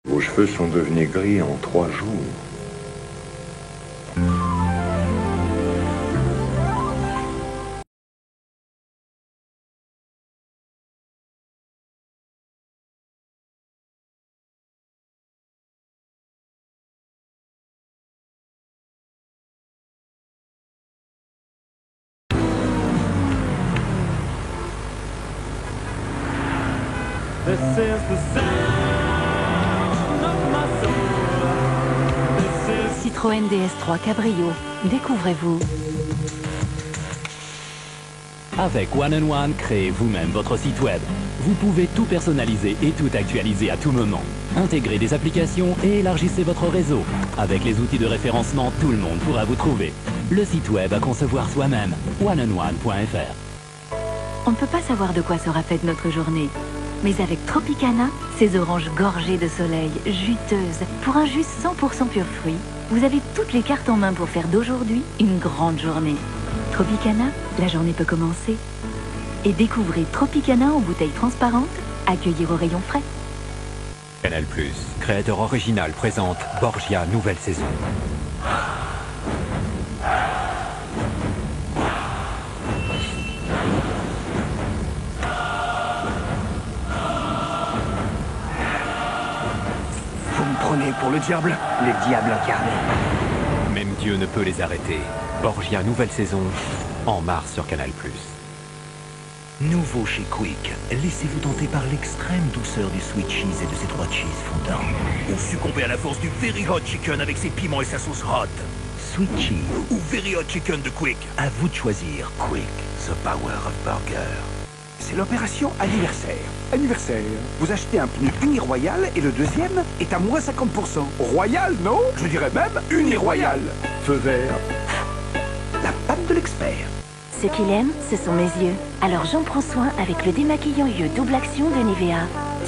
Vos cheveux sont devenus gris en 3 jours. This is the sound of my soul. This is Citroën DS3 Cabrio. Découvrez-vous. Avec One and One, créez vous-même votre site web. Vous pouvez tout personnaliser et tout actualiser à tout moment. Intégrez des applications et élargissez votre réseau. Avec les outils de référencement, tout le monde pourra vous trouver. Le site web à concevoir soi-même. oneandone.fr. On ne peut pas savoir de quoi sera faite notre journée. Mais avec Tropicana, ces oranges gorgées de soleil, juteuses, pour un jus 100% pur fruit, vous avez toutes les cartes en main pour faire d'aujourd'hui une grande journée. Tropicana, la journée peut commencer. Et découvrez Tropicana en bouteille transparente, accueillir au rayon frais. Canal+, créateur original, présente Borgia nouvelle saison. Vous me prenez pour le diable? Les diables incarnés. Même Dieu ne peut les arrêter. Borgia nouvelle saison, en mars sur Canal+. Nouveau chez Quick, laissez-vous tenter par l'extrême douceur du sweet cheese et de ses 3 cheese fondants. Ou succombez à la force du Very Hot Chicken avec ses piments et sa sauce hot. Sweet cheese ou Very Hot Chicken de Quick. À vous de choisir. Quick, the power of burger. C'est l'opération anniversaire. Anniversaire. Vous achetez un pneu Uniroyal et le deuxième est à moins 50%. Royal, non? Je dirais même Uniroyal. Feu vert. La patte de l'expert. Ce qu'il aime, ce sont mes yeux. Alors j'en prends soin avec le démaquillant yeux double action de Nivea.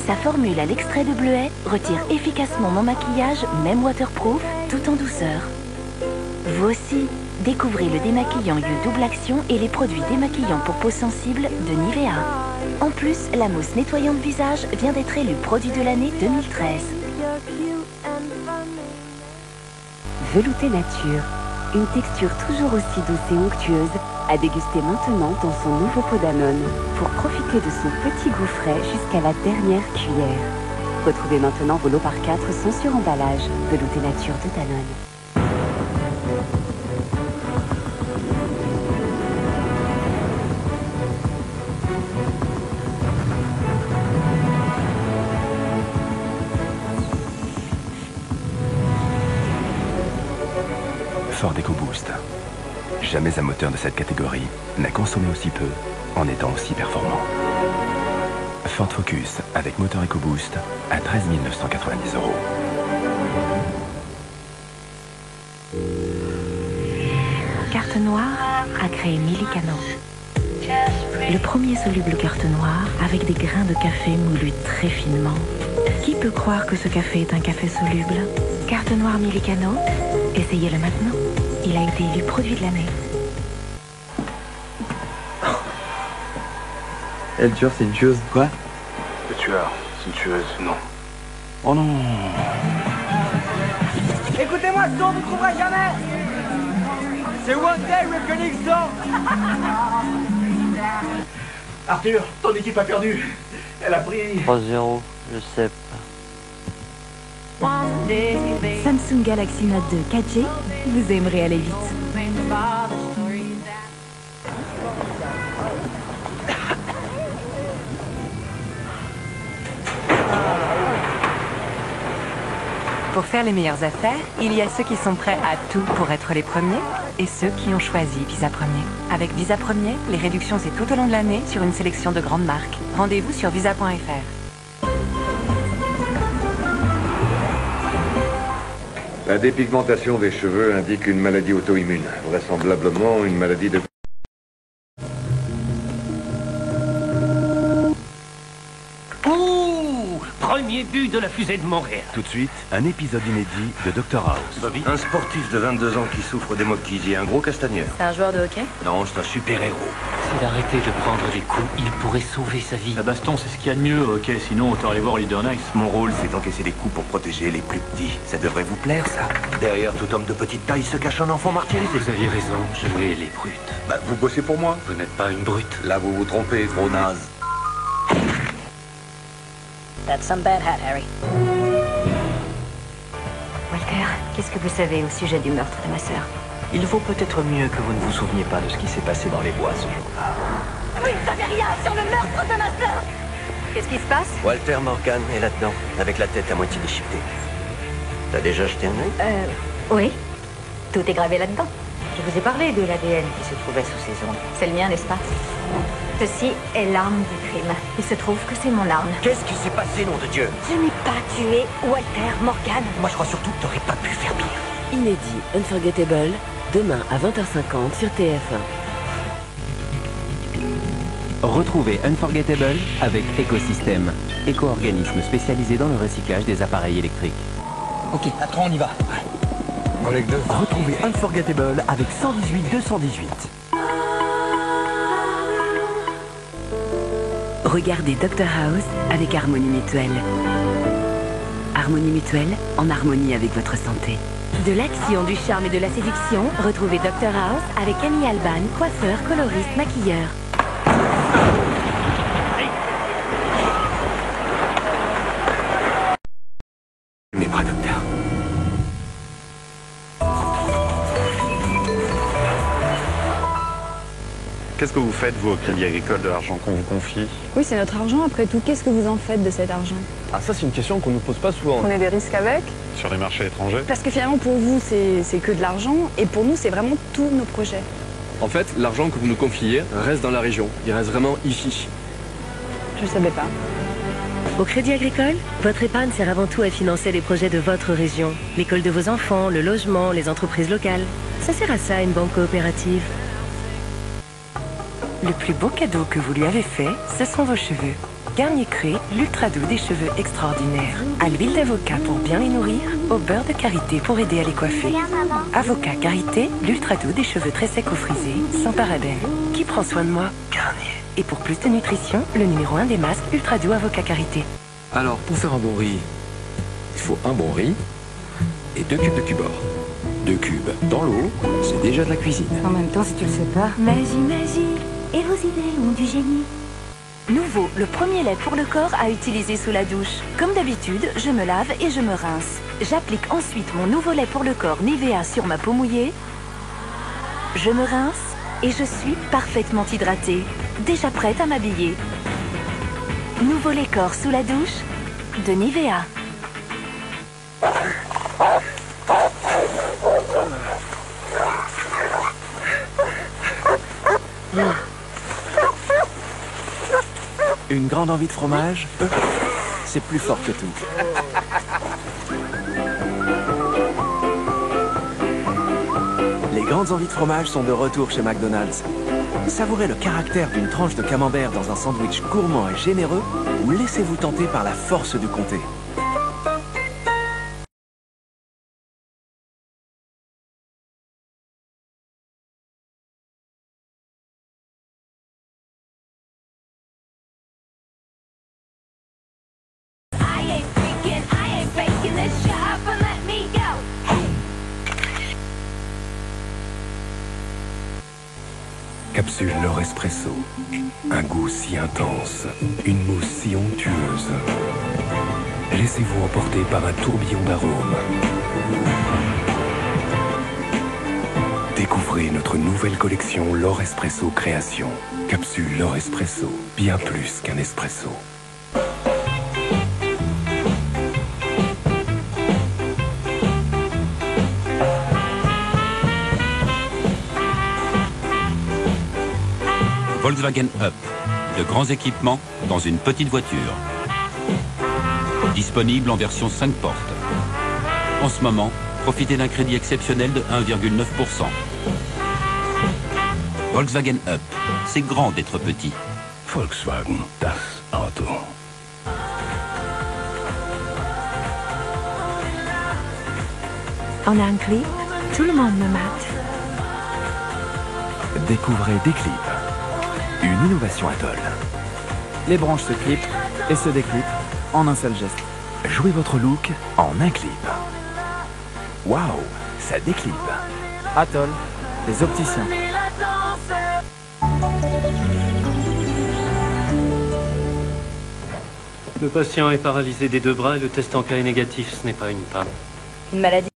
Sa formule à l'extrait de bleuet retire efficacement mon maquillage, même waterproof, tout en douceur. Vous aussi, découvrez le démaquillant yeux double action et les produits démaquillants pour peau sensible de Nivea. En plus, la mousse nettoyante visage vient d'être élue produit de l'année 2013. Velouté Nature, une texture toujours aussi douce et onctueuse, à déguster maintenant dans son nouveau pot Danone, pour profiter de son petit goût frais jusqu'à la dernière cuillère. Retrouvez maintenant vos lots par 4 sans suremballage. Velouté Nature de Danone. Ford EcoBoost. Jamais un moteur de cette catégorie n'a consommé aussi peu en étant aussi performant. Ford Focus avec moteur EcoBoost à 13 990 €. Carte noire a créé Milicano. Le premier soluble carte noire avec des grains de café moulus très finement. Qui peut croire que ce café est un café soluble? Carte noire Milicano, essayez-le maintenant. Il a été élu produit de l'année. Elle tueur, c'est une tueuse. Quoi? Le tueur, c'est une tueuse, non. Oh non. Écoutez-moi, ce son, vous ne trouverez jamais. C'est One Day with Phoenix Song. Arthur, ton équipe a perdu. Elle a pris... 3-0, je sais pas. Samsung Galaxy Note 2 4G, vous aimerez aller vite. Pour faire les meilleures affaires, il y a ceux qui sont prêts à tout pour être les premiers et ceux qui ont choisi Visa Premier. Avec Visa Premier, les réductions c'est tout au long de l'année sur une sélection de grandes marques. Rendez-vous sur visa.fr. La dépigmentation des cheveux indique une maladie auto-immune, vraisemblablement une maladie de... Ouh, premier premier but de la fusée de Montréal. Tout de suite, un épisode inédit de Dr House. Bobby. Un sportif de 22 ans qui souffre d'hémoptysie et un gros castagneur. C'est un joueur de hockey? Non, c'est un super-héros. S'il arrêtait de prendre des coups, il pourrait sauver sa vie. La baston, c'est ce qu'il y a de mieux, ok? Sinon, autant aller voir Leader Nice. Mon rôle, c'est d'encaisser des coups pour protéger les plus petits. Ça devrait vous plaire, ça. Derrière tout homme de petite taille se cache un enfant martyrisé. Vous aviez raison, je hais les brutes. Bah, vous bossez pour moi. Vous n'êtes pas une brute. Là, vous vous trompez, gros naze. That's some bad hat, Harry. Walter, qu'est-ce que vous savez au sujet du meurtre de ma sœur? Il vaut peut-être mieux que vous ne vous souveniez pas de ce qui s'est passé dans les bois ce jour-là. Vous ne savez rien sur le meurtre de ma sœur! Qu'est-ce qui se passe? Walter Morgan est là-dedans, avec la tête à moitié déchiquetée. T'as déjà jeté un œil? Oui. Tout est gravé là-dedans. Je vous ai parlé de l'ADN qui se trouvait sous ses ongles. C'est le mien, n'est-ce pas? Ceci est l'arme du crime. Il se trouve que c'est mon arme. Qu'est-ce qui s'est passé, nom de Dieu? Je n'ai pas tué Walter Morgan. Moi, je crois surtout que t'aurais pas pu faire pire. Inédit, Unforgettable, demain à 20h50 sur TF1. Retrouvez Unforgettable avec Ecosystem, éco-organisme spécialisé dans le recyclage des appareils électriques. Ok, à 3, on y va. Retrouvez Unforgettable avec 118-218. Regardez Dr House avec Harmonie Mutuelle. Harmonie Mutuelle, en harmonie avec votre santé. De l'action, du charme et de la séduction, retrouvez Dr House avec Annie Alban, coiffeur, coloriste, maquilleur. Mes bras, docteur. Qu'est-ce que vous faites, vous, au Crédit Agricole, de l'argent qu'on vous confie? Oui, c'est notre argent. Après tout, qu'est-ce que vous en faites de cet argent? Ah, ça, c'est une question qu'on nous pose pas souvent. Prenez des risques avec? Sur les marchés étrangers? Parce que finalement, pour vous, c'est que de l'argent. Et pour nous, c'est vraiment tous nos projets. En fait, l'argent que vous nous confiez reste dans la région. Il reste vraiment ici. Je savais pas. Au Crédit Agricole, votre épargne sert avant tout à financer les projets de votre région. L'école de vos enfants, le logement, les entreprises locales. Ça sert à ça, une banque coopérative. Le plus beau cadeau que vous lui avez fait, ce sont vos cheveux. Garnier crée l'ultra doux des cheveux extraordinaires. À l'huile d'avocat pour bien les nourrir, au beurre de karité pour aider à les coiffer. Avocat karité, l'ultra doux des cheveux très secs ou frisés, sans parabènes. Qui prend soin de moi? Garnier. Et pour plus de nutrition, le numéro 1 des masques ultra doux avocat karité. Alors, pour faire un bon riz, il faut un bon riz et 2 cubes de cubord. 2 cubes dans l'eau, c'est déjà de la cuisine. En même temps, si tu le sais pas. Magie, magie. Et vos idées ont du génie. Nouveau, le premier lait pour le corps à utiliser sous la douche. Comme d'habitude, je me lave et je me rince. J'applique ensuite mon nouveau lait pour le corps Nivea sur ma peau mouillée. Je me rince et je suis parfaitement hydratée. Déjà prête à m'habiller. Nouveau lait corps sous la douche de Nivea. Une grande envie de fromage, c'est plus fort que tout. Les grandes envies de fromage sont de retour chez McDonald's. Savourez le caractère d'une tranche de camembert dans un sandwich gourmand et généreux ou laissez-vous tenter par la force du comté. Capsule L'Or Espresso. Un goût si intense, une mousse si onctueuse. Laissez-vous emporter par un tourbillon d'arômes. Découvrez notre nouvelle collection L'Or Espresso Création. Capsule L'Or Espresso, bien plus qu'un espresso. Volkswagen Up. De grands équipements dans une petite voiture. Disponible en version 5 portes. En ce moment, profitez d'un crédit exceptionnel de 1,9%. Volkswagen Up. C'est grand d'être petit. Volkswagen, das Auto. En un clip, tout le monde me mate. Découvrez Déclip, une innovation Atoll. Les branches se clipent et se déclippent en un seul geste. Jouez votre look en un clip. Waouh, ça déclipe. Atoll, les opticiens. Le patient est paralysé des deux bras et le test en cas est négatif, ce n'est pas une panne. Une maladie